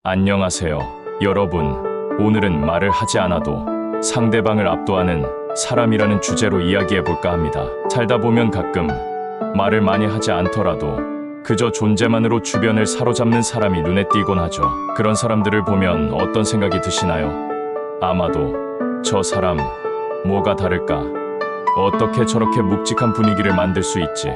안녕하세요, 여러분. 오늘은 말을 하지 않아도 상대방을 압도하는 사람이라는 주제로 이야기해 볼까 합니다. 살다 보면 가끔 말을 많이 하지 않더라도 그저 존재만으로 주변을 사로잡는 사람이 눈에 띄곤 하죠. 그런 사람들을 보면 어떤 생각이 드시나요? 아마도 저 사람 뭐가 다를까? 어떻게 저렇게 묵직한 분위기를 만들 수 있지?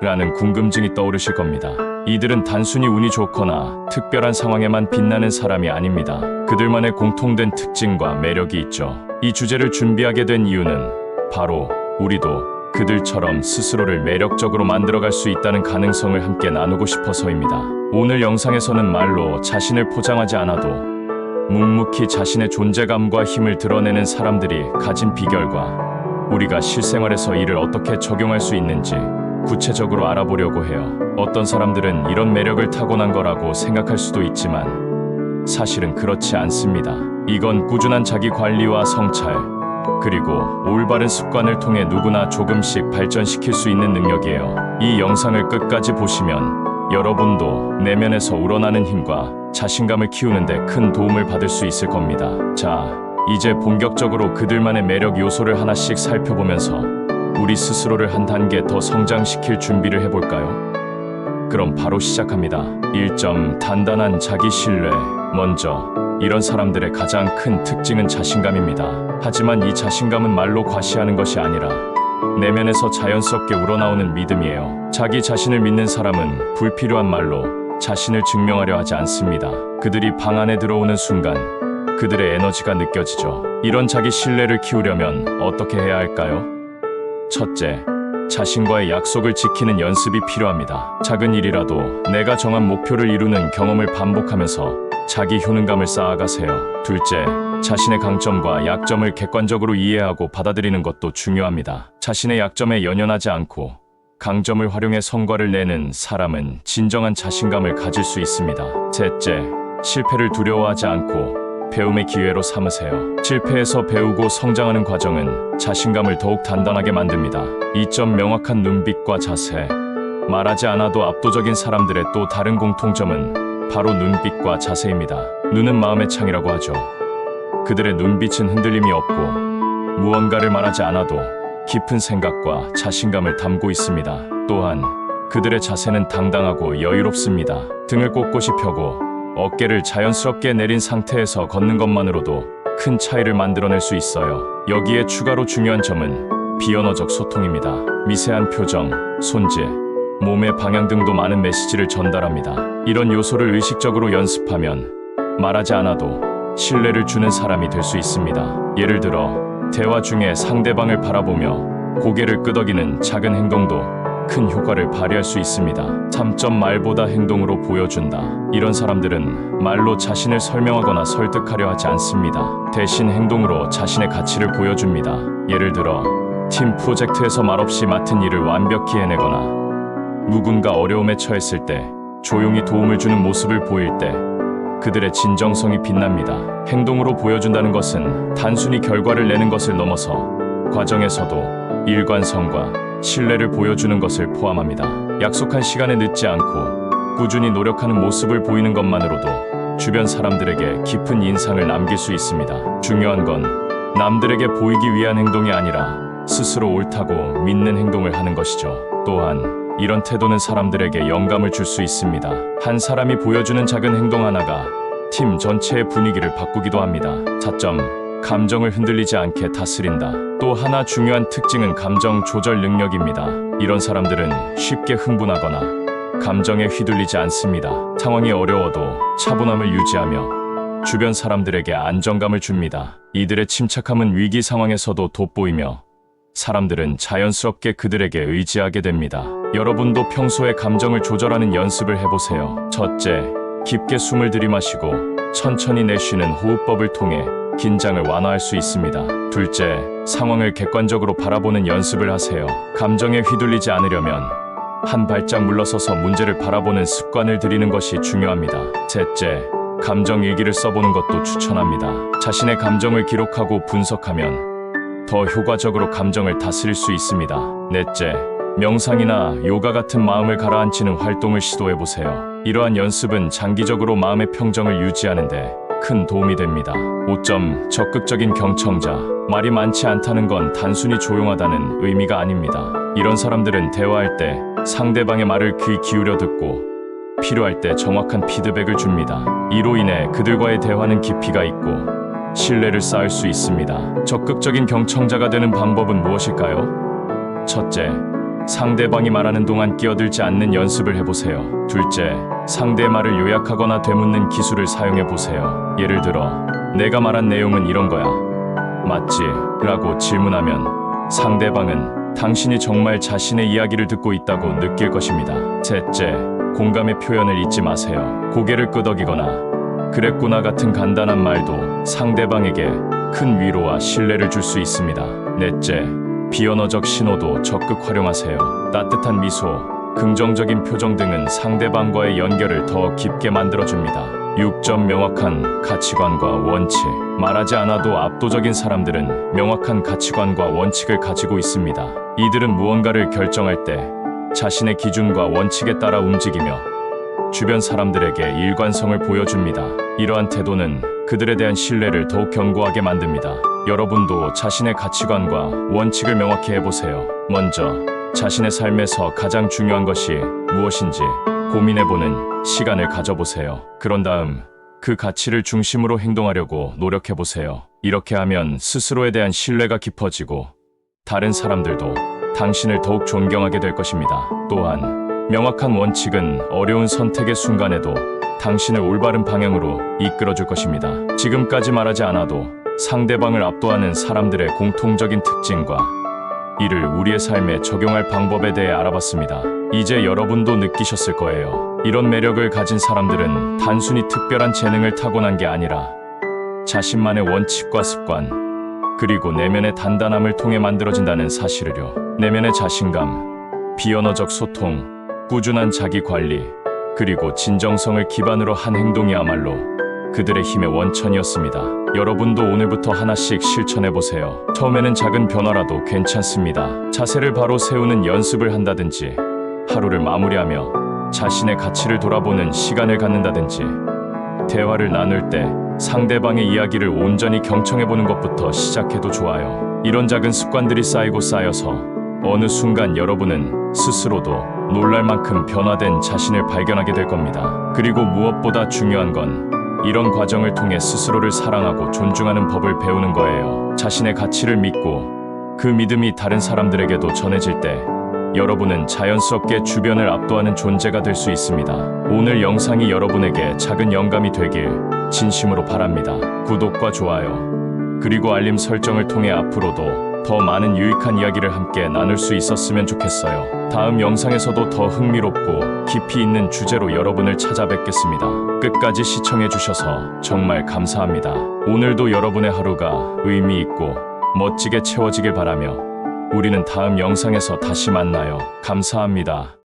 라는 궁금증이 떠오르실 겁니다. 이들은 단순히 운이 좋거나 특별한 상황에만 빛나는 사람이 아닙니다. 그들만의 공통된 특징과 매력이 있죠. 이 주제를 준비하게 된 이유는 바로 우리도 그들처럼 스스로를 매력적으로 만들어갈 수 있다는 가능성을 함께 나누고 싶어서입니다. 오늘 영상에서는 말로 자신을 포장하지 않아도 묵묵히 자신의 존재감과 힘을 드러내는 사람들이 가진 비결과 우리가 실생활에서 이를 어떻게 적용할 수 있는지 구체적으로 알아보려고 해요. 어떤 사람들은 이런 매력을 타고난 거라고 생각할 수도 있지만 사실은 그렇지 않습니다. 이건 꾸준한 자기 관리와 성찰, 그리고 올바른 습관을 통해 누구나 조금씩 발전시킬 수 있는 능력이에요. 이 영상을 끝까지 보시면 여러분도 내면에서 우러나는 힘과 자신감을 키우는데 큰 도움을 받을 수 있을 겁니다. 자, 이제 본격적으로 그들만의 매력 요소를 하나씩 살펴보면서 우리 스스로를 한 단계 더 성장시킬 준비를 해볼까요? 그럼 바로 시작합니다. 1점, 단단한 자기 신뢰. 먼저, 이런 사람들의 가장 큰 특징은 자신감입니다. 하지만 이 자신감은 말로 과시하는 것이 아니라 내면에서 자연스럽게 우러나오는 믿음이에요. 자기 자신을 믿는 사람은 불필요한 말로 자신을 증명하려 하지 않습니다. 그들이 방 안에 들어오는 순간 그들의 에너지가 느껴지죠. 이런 자기 신뢰를 키우려면 어떻게 해야 할까요? 첫째, 자신과의 약속을 지키는 연습이 필요합니다. 작은 일이라도 내가 정한 목표를 이루는 경험을 반복하면서 자기 효능감을 쌓아가세요. 둘째, 자신의 강점과 약점을 객관적으로 이해하고 받아들이는 것도 중요합니다. 자신의 약점에 연연하지 않고 강점을 활용해 성과를 내는 사람은 진정한 자신감을 가질 수 있습니다. 셋째, 실패를 두려워하지 않고 배움의 기회로 삼으세요. 실패에서 배우고 성장하는 과정은 자신감을 더욱 단단하게 만듭니다. 2점, 명확한 눈빛과 자세. 말하지 않아도 압도적인 사람들의 또 다른 공통점은 바로 눈빛과 자세입니다. 눈은 마음의 창이라고 하죠. 그들의 눈빛은 흔들림이 없고 무언가를 말하지 않아도 깊은 생각과 자신감을 담고 있습니다. 또한 그들의 자세는 당당하고 여유롭습니다. 등을 꼿꼿이 펴고 어깨를 자연스럽게 내린 상태에서 걷는 것만으로도 큰 차이를 만들어낼 수 있어요. 여기에 추가로 중요한 점은 비언어적 소통입니다. 미세한 표정, 손짓, 몸의 방향 등도 많은 메시지를 전달합니다. 이런 요소를 의식적으로 연습하면 말하지 않아도 신뢰를 주는 사람이 될 수 있습니다. 예를 들어 대화 중에 상대방을 바라보며 고개를 끄덕이는 작은 행동도 큰 효과를 발휘할 수 있습니다. 3점, 말보다 행동으로 보여준다. 이런 사람들은 말로 자신을 설명하거나 설득하려 하지 않습니다. 대신 행동으로 자신의 가치를 보여줍니다. 예를 들어 팀 프로젝트에서 말없이 맡은 일을 완벽히 해내거나 누군가 어려움에 처했을 때 조용히 도움을 주는 모습을 보일 때 그들의 진정성이 빛납니다. 행동으로 보여준다는 것은 단순히 결과를 내는 것을 넘어서 과정에서도 일관성과 신뢰를 보여주는 것을 포함합니다. 약속한 시간에 늦지 않고 꾸준히 노력하는 모습을 보이는 것만으로도 주변 사람들에게 깊은 인상을 남길 수 있습니다. 중요한 건 남들에게 보이기 위한 행동이 아니라 스스로 옳다고 믿는 행동을 하는 것이죠. 또한 이런 태도는 사람들에게 영감을 줄 수 있습니다. 한 사람이 보여주는 작은 행동 하나가 팀 전체의 분위기를 바꾸기도 합니다. 4점, 감정을 흔들리지 않게 다스린다. 또 하나 중요한 특징은 감정 조절 능력입니다. 이런 사람들은 쉽게 흥분하거나 감정에 휘둘리지 않습니다. 상황이 어려워도 차분함을 유지하며 주변 사람들에게 안정감을 줍니다. 이들의 침착함은 위기 상황에서도 돋보이며 사람들은 자연스럽게 그들에게 의지하게 됩니다. 여러분도 평소에 감정을 조절하는 연습을 해보세요. 첫째, 깊게 숨을 들이마시고 천천히 내쉬는 호흡법을 통해 긴장을 완화할 수 있습니다. 둘째, 상황을 객관적으로 바라보는 연습을 하세요. 감정에 휘둘리지 않으려면 한 발짝 물러서서 문제를 바라보는 습관을 들이는 것이 중요합니다. 셋째, 감정 일기를 써보는 것도 추천합니다. 자신의 감정을 기록하고 분석하면 더 효과적으로 감정을 다스릴 수 있습니다. 넷째, 명상이나 요가 같은 마음을 가라앉히는 활동을 시도해 보세요. 이러한 연습은 장기적으로 마음의 평정을 유지하는데 큰 도움이 됩니다. 5점. 적극적인 경청자. 말이 많지 않다는 건 단순히 조용하다는 의미가 아닙니다. 이런 사람들은 대화할 때 상대방의 말을 귀 기울여 듣고 필요할 때 정확한 피드백을 줍니다. 이로 인해 그들과의 대화는 깊이가 있고 신뢰를 쌓을 수 있습니다. 적극적인 경청자가 되는 방법은 무엇일까요? 첫째, 상대방이 말하는 동안 끼어들지 않는 연습을 해보세요. 둘째, 상대의 말을 요약하거나 되묻는 기술을 사용해보세요. 예를 들어, 내가 말한 내용은 이런 거야. 맞지? 라고 질문하면 상대방은 당신이 정말 자신의 이야기를 듣고 있다고 느낄 것입니다. 셋째, 공감의 표현을 잊지 마세요. 고개를 끄덕이거나 그랬구나 같은 간단한 말도 상대방에게 큰 위로와 신뢰를 줄 수 있습니다. 넷째, 비언어적 신호도 적극 활용하세요. 따뜻한 미소, 긍정적인 표정 등은 상대방과의 연결을 더 깊게 만들어줍니다. 6점. 명확한 가치관과 원칙. 말하지 않아도 압도적인 사람들은 명확한 가치관과 원칙을 가지고 있습니다. 이들은 무언가를 결정할 때 자신의 기준과 원칙에 따라 움직이며 주변 사람들에게 일관성을 보여줍니다. 이러한 태도는 그들에 대한 신뢰를 더욱 견고하게 만듭니다. 여러분도 자신의 가치관과 원칙을 명확히 해보세요. 먼저 자신의 삶에서 가장 중요한 것이 무엇인지 고민해보는 시간을 가져보세요. 그런 다음 그 가치를 중심으로 행동하려고 노력해보세요. 이렇게 하면 스스로에 대한 신뢰가 깊어지고 다른 사람들도 당신을 더욱 존경하게 될 것입니다. 또한 명확한 원칙은 어려운 선택의 순간에도 당신을 올바른 방향으로 이끌어줄 것입니다. 지금까지 말하지 않아도 상대방을 압도하는 사람들의 공통적인 특징과 이를 우리의 삶에 적용할 방법에 대해 알아봤습니다. 이제 여러분도 느끼셨을 거예요. 이런 매력을 가진 사람들은 단순히 특별한 재능을 타고난 게 아니라 자신만의 원칙과 습관, 그리고 내면의 단단함을 통해 만들어진다는 사실을요. 내면의 자신감, 비언어적 소통, 꾸준한 자기 관리, 그리고 진정성을 기반으로 한 행동이야말로 그들의 힘의 원천이었습니다. 여러분도 오늘부터 하나씩 실천해보세요. 처음에는 작은 변화라도 괜찮습니다. 자세를 바로 세우는 연습을 한다든지, 하루를 마무리하며 자신의 가치를 돌아보는 시간을 갖는다든지, 대화를 나눌 때 상대방의 이야기를 온전히 경청해보는 것부터 시작해도 좋아요. 이런 작은 습관들이 쌓이고 쌓여서 어느 순간 여러분은 스스로도 놀랄 만큼 변화된 자신을 발견하게 될 겁니다. 그리고 무엇보다 중요한 건 이런 과정을 통해 스스로를 사랑하고 존중하는 법을 배우는 거예요. 자신의 가치를 믿고 그 믿음이 다른 사람들에게도 전해질 때 여러분은 자연스럽게 주변을 압도하는 존재가 될 수 있습니다. 오늘 영상이 여러분에게 작은 영감이 되길 진심으로 바랍니다. 구독과 좋아요, 그리고 알림 설정을 통해 앞으로도 더 많은 유익한 이야기를 함께 나눌 수 있었으면 좋겠어요. 다음 영상에서도 더 흥미롭고 깊이 있는 주제로 여러분을 찾아뵙겠습니다. 끝까지 시청해주셔서 정말 감사합니다. 오늘도 여러분의 하루가 의미 있고 멋지게 채워지길 바라며 우리는 다음 영상에서 다시 만나요. 감사합니다.